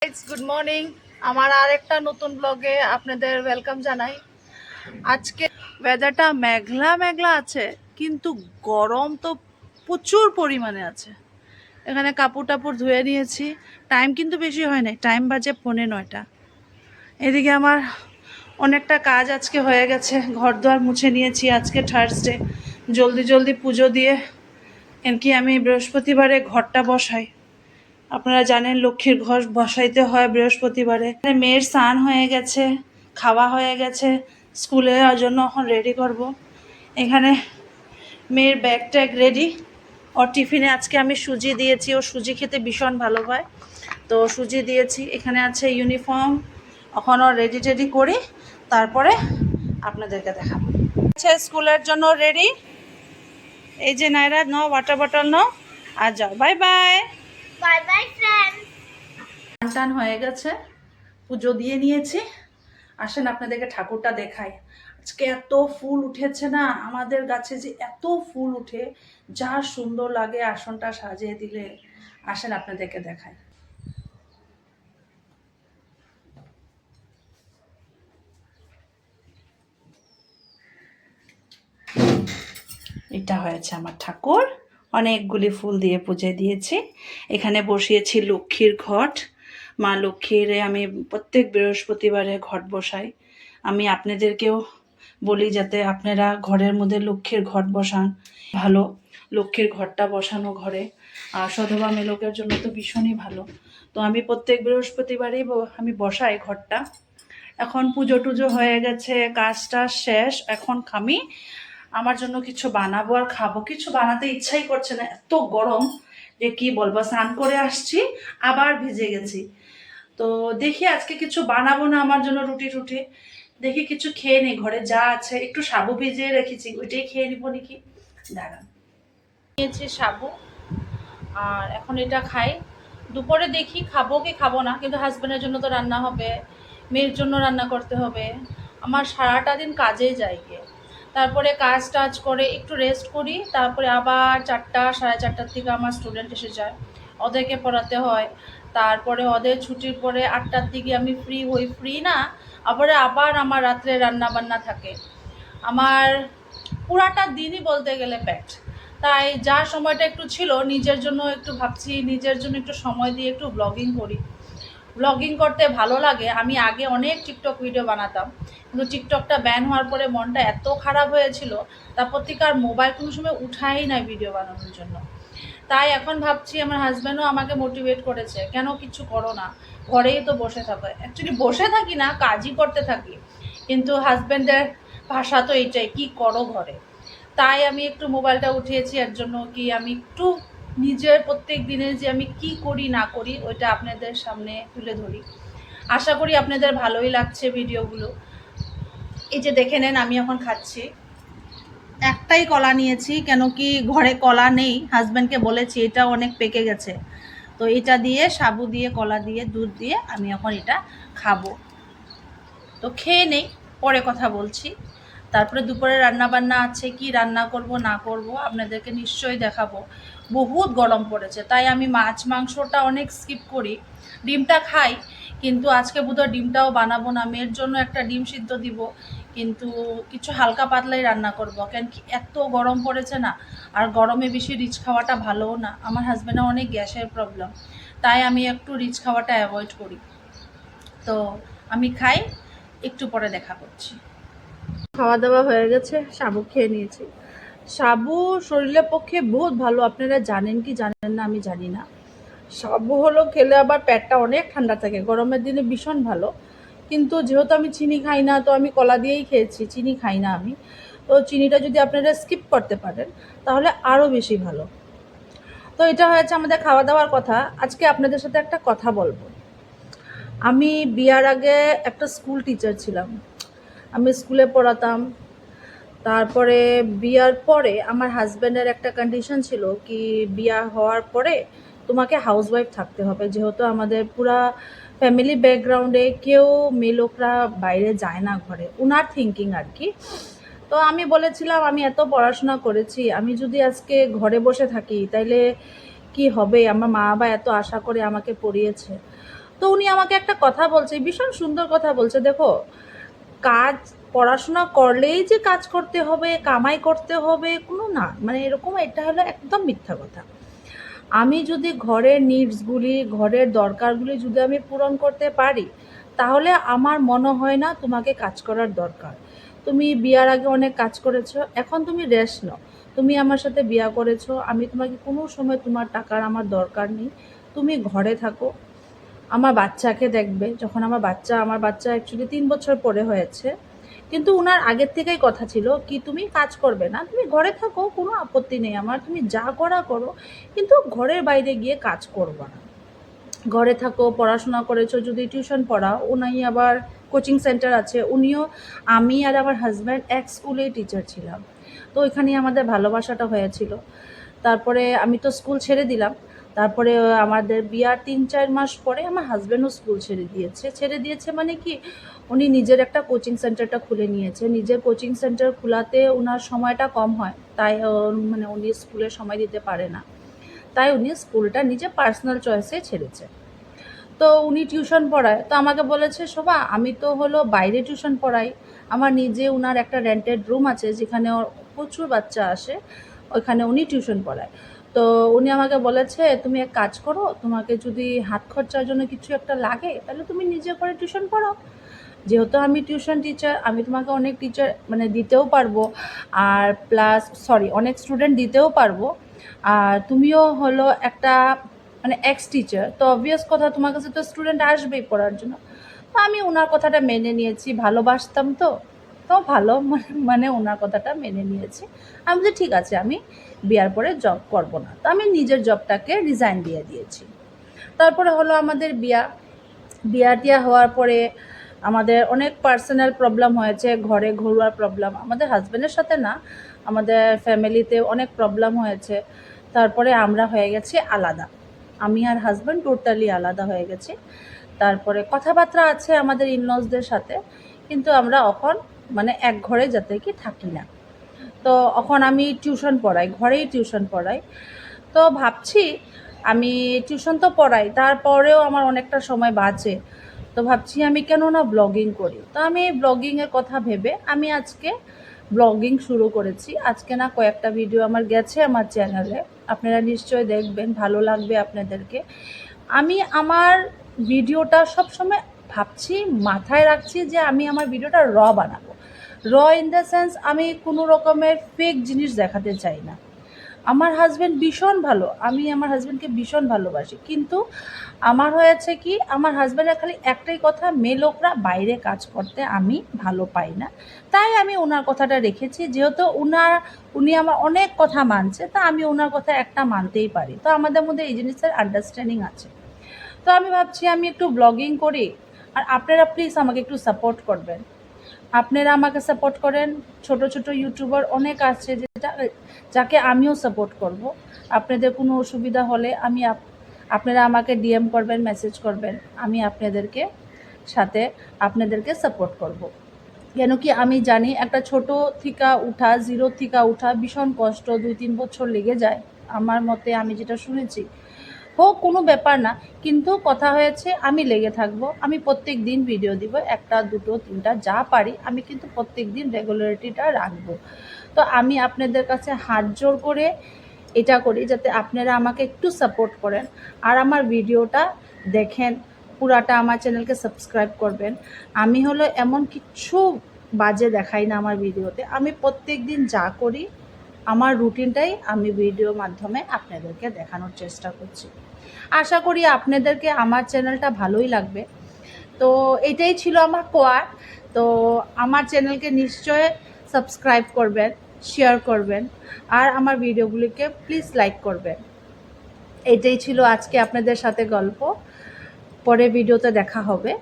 Good morning. আমার আর একটা নতুন ব্লগে আপনাদের ওয়েলকাম জানাই। আজকে ওয়েদারটা মেঘলা মেঘলা আছে, কিন্তু গরম তো প্রচুর পরিমাণে আছে। এখানে কাপড় টাপড় ধুয়ে নিয়েছি, টাইম কিন্তু বেশি হয় নাই, টাইম বাজে 9:45। এদিকে আমার অনেকটা কাজ আজকে হয়ে গেছে, ঘর দুয়ার মুছে নিয়েছি। আজকে থার্সডে, জলদি জলদি পুজো দিয়ে, কেন কি আমি বৃহস্পতিবারে ঘরটা বসাই। আপনারা জানেন লক্ষ্মীর ঘর বসাইতে হয় বৃহস্পতিবারে। মেয়ের স্নান হয়ে গেছে, খাওয়া হয়ে গেছে, স্কুলে যাওয়ার জন্য এখন রেডি করব। এখানে মেয়ের ব্যাগ ট্যাগ রেডি। ওর টিফিনে আজকে আমি সুজি দিয়েছি, ও সুজি খেতে ভীষণ ভালো পায়, তো সুজি দিয়েছি। এখানে আছে ইউনিফর্ম, এখন ওর রেডি টেডি করি, তারপরে আপনাদেরকে দেখাবো। আচ্ছা, স্কুলের জন্য রেডি। এই যে নাইরা, নো ওয়াটার বটল নো, আর যাও, bye bye. Bye bye friend. টান হয়ে গেছে, পুজো দিয়ে নিয়েছি। আসেন আপনাদেরকে ঠাকুরটা দেখাই। আজকে এত ফুল উঠেছে না আমাদের গাছে, যে এত ফুল উঠে, যা সুন্দর লাগে আসনটা সাজিয়ে দিলে। আসেন আপনাদেরকে দেখাই। এটা হয়েছে আমার ঠাকুর, অনেকগুলি ফুল দিয়ে পুজো দিয়েছি। এখানে বসিয়েছি লক্ষ্মীর ঘট। মা লক্ষ্মীর আমি প্রত্যেক বৃহস্পতিবারে ঘট বসাই। আমি আপনাদেরকেও বলি যাতে আপনারা ঘরের মধ্যে লক্ষ্মীর ঘট বসান, ভালো। লক্ষ্মীর ঘরটা বসানো ঘরে আর সধবা মেলোকের জন্য তো ভীষণই ভালো। তো আমি প্রত্যেক বৃহস্পতিবারেই আমি বসাই ঘরটা। এখন পুজো টুজো হয়ে গেছে, কাজটা শেষ। এখন আমি আমার জন্য কিছু বানাবো আর খাবো। কিছু বানাতে ইচ্ছাই করছে না, এত গরম যে কি বলবো। স্নান করে আসছি, আবার ভিজে গেছি। তো দেখি আজকে কিছু বানাবো না আমার জন্য, রুটি টুটি দেখি কিছু খেয়ে নেই। ঘরে যা আছে, একটু সাবু ভিজিয়ে রেখেছি, ওইটাই খেয়ে নিবো নাকি। দাঁড়ান, নিয়েছি সাবু, আর এখন এটা খাই। দুপুরে দেখি খাবো কি খাবো না, কিন্তু হাজব্যান্ডের জন্য তো রান্না হবে, মেয়ের জন্য রান্না করতে হবে। আমার সারাটা দিন কাজেই যায় গিয়ে, তারপরে কাজ টাজ করে একটু রেস্ট করি, তারপরে আবার 4টা 4:30টার থেকে আমার স্টুডেন্ট এসে যায়, ওদেরকে পড়াতে হয়। তারপরে ওদের ছুটির পরে 8টার দিকে আমি ফ্রি হই, ফ্রি না আবার আমার রাত্রে রান্না বান্না থাকে। আমার পুরাটা দিনই বলতে গেলে প্যাট। তাই যা সময়টা একটু ছিল নিজের জন্য, একটু ভাবছি নিজের জন্য একটু সময় দিয়ে একটু ব্লগিং করি। ব্লগিং করতে ভালো লাগে। আমি আগে অনেক টিকটক ভিডিও বানাতাম, কিন্তু টিকটকটা ব্যান হওয়ার পরে মনটা এত খারাপ হয়েছিল, তারপর থেকে আর মোবাইল কোনো সময় উঠাই নাই ভিডিও বানানোর জন্য। তাই এখন ভাবছি, আমার হাজব্যান্ডও আমাকে মোটিভেট করেছে, কেন কিছু করো না, ঘরেই তো বসে থাকো। অ্যাকচুয়ালি বসে থাকি না, কাজই করতে থাকি, কিন্তু হাজব্যান্ডের ভাষা তো এইটাই, কি করো ঘরে। তাই আমি একটু মোবাইলটা উঠিয়েছি, এর জন্য কি আমি একটু নিজের প্রত্যেক দিনে যে আমি কি করি না করি ওইটা আপনাদের সামনে তুলে ধরি। আশা করি আপনাদের ভালোই লাগছে ভিডিওগুলো। এই যে দেখে নেন, আমি এখন খাচ্ছি। একটাই কলা নিয়েছি, কেন কি ঘরে কলা নেই, হাজব্যান্ডকে বলেছি এটা অনেক পেকে গেছে, তো এটা দিয়ে সাবু দিয়ে কলা দিয়ে দুধ দিয়ে আমি এখন এটা খাবো। তো খেয়ে নেই, পরে কথা বলছি। তারপরে দুপুরে রান্না বান্না আছে, কি রান্না করব না করব আপনাদেরকে নিশ্চয়ই দেখাবো। বহুত গরম পড়েছে, তাই আমি মাছ মাংসটা অনেক স্কিপ করি। ডিমটা খাই, কিন্তু আজকে বোধহয় ডিমটাও বানাবো না। মেয়ের জন্য একটা ডিম সিদ্ধ দিব, কিন্তু কিছু হালকা পাতলাই রান্না করব, কেন কি এত গরম পড়েছে না। আর গরমে বেশি রিচ খাওয়াটা ভালোও না, আমার হাজব্যান্ডের অনেক গ্যাসের প্রবলেম, তাই আমি একটু রিচ খাওয়াটা অ্যাভয়েড করি। তো আমি খাই, একটু পরে দেখা করছি। খাওয়া দাওয়া হয়ে গেছে, সাবু খেয়ে নিয়েছি। সাবু শরীরের পক্ষে বহুত ভালো, আপনারা জানেন কি জানেন না আমি জানি না। সাবু হলো খেলে আবার পেটটা অনেক ঠান্ডা থাকে, গরমের দিনে ভীষণ ভালো। কিন্তু যেহেতু আমি চিনি খাই না, তো আমি কলা দিয়েই খেয়েছি, চিনি খাই না আমি। তো চিনিটা যদি আপনারা স্কিপ করতে পারেন তাহলে আরও বেশি ভালো। তো এটা হয়েছে আমাদের খাওয়া দাওয়ার কথা। আজকে আপনাদের সাথে একটা কথা বলবো। আমি বিয়ার আগে একটা স্কুল টিচার ছিলাম, আমি স্কুলে পড়াতাম। তারপরে বিয়ার পরে আমার হাজব্যান্ডের একটা কন্ডিশন ছিল কি, বিয়া হওয়ার পরে তোমাকে হাউসওয়াইফ থাকতে হবে, যেহেতু আমাদের পুরা ফ্যামিলি ব্যাকগ্রাউন্ডে কেউ মেয়ে লোকরা বাইরে যায় না ঘরে, ওনার থিঙ্কিং আর কি। তো আমি বলেছিলাম আমি এত পড়াশোনা করেছি, আমি যদি আজকে ঘরে বসে থাকি তাইলে কি হবে, আমার মা বাবা এত আশা করে আমাকে পড়িয়েছে। তো উনি আমাকে একটা কথা বলছে, ভীষণ সুন্দর কথা বলছে, দেখো কাজ পড়াশোনা করলেই যে কাজ করতে হবে, কামাই করতে হবে, কোনো না, মানে এরকম, এটা হলো একদম মিথ্যা কথা। আমি যদি ঘরের নিডসগুলি, ঘরের দরকারগুলি যদি আমি পূরণ করতে পারি, তাহলে আমার মনে হয় না তোমাকে কাজ করার দরকার। তুমি বিয়ার আগে অনেক কাজ করেছো, এখন তুমি রেস্ট নাও। তুমি আমার সাথে বিয়া করেছো, আমি তোমাকে কোনো সময় তোমার টাকার আমার দরকার নেই। তুমি ঘরে থাকো, আমার বাচ্চাকে দেখবে। যখন আমার বাচ্চা অ্যাকচুয়ালি 3 বছর পরে হয়েছে, কিন্তু উনার আগের থেকেই কথা ছিল কি তুমি কাজ করবে না, তুমি ঘরে থাকো, কোনো আপত্তি নেই আমার, তুমি যা করা করো, কিন্তু ঘরের বাইরে গিয়ে কাজ করবো না। ঘরে থাকো, পড়াশোনা করেছো, যদি টিউশন পড়াও। উনি আবার কোচিং সেন্টার আছে, উনিও, আমি আর আমার হাজব্যান্ড এক স্কুলেই টিচার ছিলাম, তো ওইখানেই আমাদের ভালোবাসাটা হয়েছিল। তারপরে আমি তো স্কুল ছেড়ে দিলাম। তারপরে আমাদের বিয়ার 3-4 মাস পরে আমার হাজব্যান্ডও স্কুল ছেড়ে দিয়েছে মানে কি, উনি নিজের একটা কোচিং সেন্টারটা খুলে নিয়েছে। নিজের কোচিং সেন্টার খোলাতে ওনার সময়টা কম হয়, তাই মানে উনি স্কুলে সময় দিতে পারে না, তাই উনি স্কুলটা নিজে পার্সোনাল চয়েসে ছেড়েছে। তো উনি টিউশন পড়ায়, তো আমাকে বলেছে শোভা আমি তো হলো বাইরে টিউশন পড়াই, আমার নিজে উনার একটা রেন্টেড রুম আছে যেখানে ওর প্রচুর বাচ্চা আসে, ওইখানে উনি টিউশন পড়ায়। তো উনি আমাকে বলেছে তুমি এক কাজ করো, তোমাকে যদি হাত খরচার জন্য কিছু একটা লাগে তাহলে তুমি নিজে করে টিউশন পড়াও। যেহেতু আমি টিউশন টিচার, আমি তোমাকে অনেক টিচার মানে দিতেও পারবো, আর প্লাস অনেক স্টুডেন্ট দিতেও পারবো। আর তুমিও হলো একটা মানে এক্স টিচার, তো অবভিয়াস কথা তোমার কাছে তো স্টুডেন্ট আসবেই পড়ার জন্য। তো আমি ওনার কথাটা মেনে নিয়েছি, ভালোবাসতাম তো, তো ভালো মানে ওনার কথাটা মেনে নিয়েছি। আমি বলছি ঠিক আছে, আমি বিয়ার পরে জব করব না, তো আমি নিজের জবটাকে রিজাইন দিয়ে দিয়েছি। তারপরে হলো আমাদের বিয়া হওয়ার পরে আমাদের অনেক পার্সোনাল প্রবলেম হয়েছে, ঘরে ঘরোয়া প্রবলেম, আমাদের হাজব্যান্ডের সাথে না, আমাদের ফ্যামিলিতে অনেক প্রবলেম হয়েছে। তারপরে আমরা হয়ে গেছি আলাদা, আমি আর হাজব্যান্ড টোটালি আলাদা হয়ে গেছি। তারপরে কথাবার্তা আছে আমাদের ইনলসদের সাথে, কিন্তু আমরা এখন মানে এক ঘরে যাতে কি থাকি না। তো এখন আমি টিউশন পড়াই, ঘরেই টিউশন পড়াই। তো ভাবছি আমি টিউশন তো পড়াই, তারপরেও আমার অনেকটা সময় বাঁচে, তো ভাবছি আমি কেন না ব্লগিং করি। তো আমি ব্লগিংয়ের কথা ভেবে আমি আজকে ব্লগিং শুরু করেছি। আজকে না কয়েকটা ভিডিও আমার গেছে আমার চ্যানেলে, আপনারা নিশ্চয়ই দেখবেন, ভালো লাগবে আপনাদেরকে। আমি আমার ভিডিওটা সবসময় ভাবছি, মাথায় রাখছি যে আমি আমার ভিডিওটা বানাবো। ইন দ্য সেন্স আমি কোনো রকমের ফেক জিনিস দেখাতে চাই না। আমার হাজব্যান্ড ভীষণ ভালো, আমি আমার হাজব্যান্ডকে ভীষণ ভালোবাসি, কিন্তু আমার হয়েছে কি, আমার হাজব্যান্ডের খালি একটাই কথা, মেয়ে লোকরা বাইরে কাজ করতে আমি ভালো পাই না। তাই আমি ওনার কথাটা রেখেছি, যেহেতু উনি আমার অনেক কথা মানছে, তা আমি ওনার কথা একটা মানতেই পারি, তো আমাদের মধ্যে এই জিনিসের আন্ডারস্ট্যান্ডিং আছে। তো আমি ভাবছি আমি একটু ব্লগিং করি, আর আপনারা প্লিজ আমাকে একটু সাপোর্ট করবেন। আপনারা আমাকে সাপোর্ট করেন, ছোট ছোট ইউটিউবার অনেক আছে যাকে আমিও সাপোর্ট করব। আপনাদের কোনো অসুবিধা হলে আপনারা আমাকে ডিএম করবেন, মেসেজ করবেন, আমি আপনাদেরকে সাপোর্ট করব। কেন কি আমি জানি একটা ছোট থেকে উঠা, জিরো থেকে উঠা ভীষণ কষ্ট, 2-3 বছর লেগে যায় আমার মতে, আমি যেটা শুনেছি। হোক, কোনো ব্যাপার না, কিন্তু কথা হয়েছে আমি লেগে থাকবো, আমি প্রত্যেক দিন ভিডিও দিব, 1টা 2টো 3টা যা পারি, আমি কিন্তু প্রত্যেক দিন রেগুলারিটিটা রাখবো। তো আমি আপনাদের কাছে হাত জোর করে এটা করি যাতে আপনারা আমাকে একটু সাপোর্ট করেন, আর আমার ভিডিওটা দেখেন পুরাটা, আমার চ্যানেলকে সাবস্ক্রাইব করবেন। আমি হলো এমন কিছু বাজে দেখাই না আমার ভিডিওতে, আমি প্রত্যেক দিন যা করি আমার রুটিনটাই আমি ভিডিওর মাধ্যমে আপনাদেরকে দেখানোর চেষ্টা করছি। আশা করি আপনাদেরকে আমার চ্যানেলটা ভালোই লাগবে। তো এটাই ছিল আমার কোয়ার। তো আমার চ্যানেলকে নিশ্চয় সাবস্ক্রাইব করবেন, শেয়ার করবেন, আর আমার ভিডিওগুলিকে প্লিজ লাইক করবেন। এটাই ছিল আজকে আপনাদের সাথে গল্প। পরে ভিডিওতে দেখা হবে।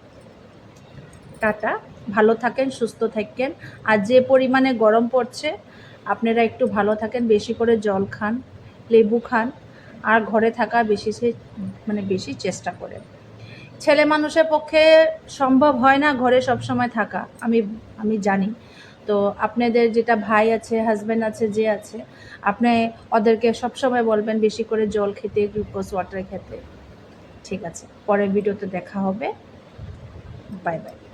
টাটা, ভালো থাকেন, সুস্থ থাকেন। আর যে পরিমাণে গরম পড়ছে, আপনারা একটু ভালো থাকেন, বেশি করে জল খান, লেবু খান, আর ঘরে থাকা বেশি চেষ্টা করেন। ছেলে মানুষের পক্ষে সম্ভব হয় না ঘরে সব সময় থাকা, আমি জানি। তো আপনাদের যেটা ভাই আছে, হাজব্যান্ড আছে, যে আছে, আপনি ওদেরকে সবসময় বলবেন বেশি করে জল খেতে, গ্লুকোজ ওয়াটার খেতে। ঠিক আছে, পরের ভিডিওতে দেখা হবে। Bye bye.